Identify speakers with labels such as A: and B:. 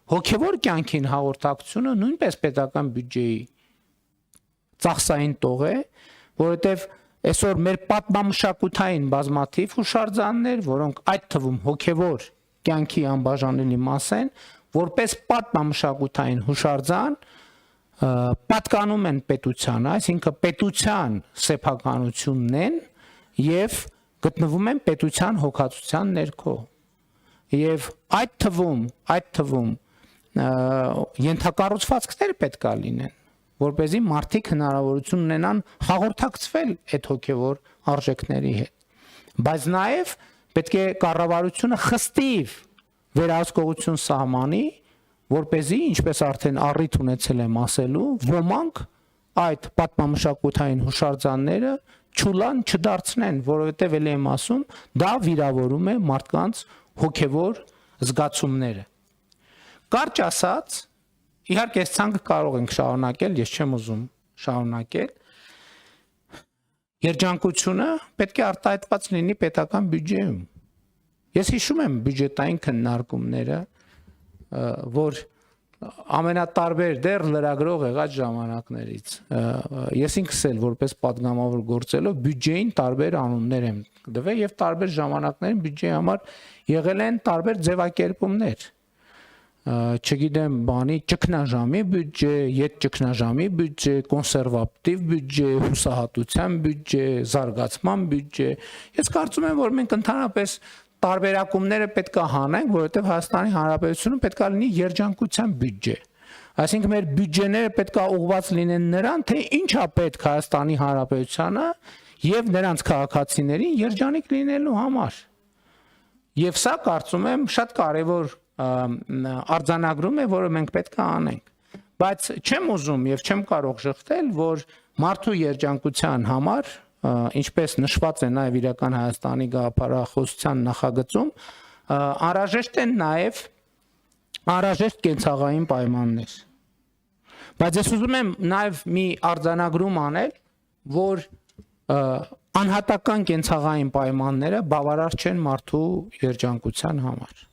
A: հոգևոր կյանքին հաղորդակցությունը նույնպես պետական բյուջեի ծախսային տող է, որովհետև այսօր մեր պատմամշակութային բազմաթիվ հուշարձաններ, որոնք այդ թվում հոգևոր կյանքի անբաժանելի մաս են, որպես պատմամշակութային հուշարձան պատկանում են պետությանը, այսինքն պետության սեփականությունն են եւ գտնվում են պետության հոգացության ներքո։ Եվ այդ թվում ենթակառուցվածքներ պետք է լինեն, որպեսզի մարդիկ հնարավորություն ունենան հաղորդակցվել այդ հոգևոր արժեքների հետ։ Բայց նաև պետք է կառավարությունը խստիվ վերահսկողություն սահմանի, որպեսզի, ինչպես արդեն առիթ ունեցել եմ ասելու, ոմանք այդ պատմամշակութային հուշարձանները չուլան չդարձնեն, որովհետև ելի եմ ասում, դա վիրավորում է մարդկանց հոգևոր զգացումները։ Կարճ ասած, իհարկե այս ցանկը կարող ենք շարունակել, ես չեմ ուզում շարունակել։ Երջանկությունը պետք է արտահայտված լինի պետական բյուջեում։ Ես հիշում եմ բյուջետային քննարկումները, որ ամենատարբեր դեռ լրագրող եղած ժամանակներից ես ինքս էլ որպես պատգամավոր գործելով բյուջեին տարբեր անուններ եմ տվել եւ տարբեր ժամանակներում բյուջեի համար եղել են տարբեր ձևակերպումներ, չգիտեմ, բանի ճգնաժամի բյուջե, ետճգնաժամի բյուջե, կոնսերվատիվ բյուջե, հուսահատության բյուջե, զարգացման բյուջե։ Ես կարծում եմ, որ մենք ընդհանրապես տարբերակումները պետք է հանենք, որովհետև Հայաստանի Հանրապետությունը պետք է լինի երջանկության բյուջե։ Այսինքն մեր բյուջեները պետք է ուղղված լինեն նրան, թե ինչա պետք Հայաստանի Հանրապետությանը եւ նրանց քաղաքացիներին երջանիկ լինելու համար։ Եվ սա կարծում եմ շատ կարևոր արձանագրում է, որը մենք պետք է անենք։ Բայց չեմ ուզում եւ չեմ կարող շղթել, որ մարդու երջանկության համար, ինչպես նշված է նաև իրական Հայաստանի գաղափարախոսության նախագծում, անհրաժեշտ են նաև անհրաժեշտ կենցաղային պայմաններ։ Բայց ես ուզում եմ նաև մի արձանագրում անել, որ անհատական կենցաղային պայմանները բավարար չեն մարդու երջանկության համար։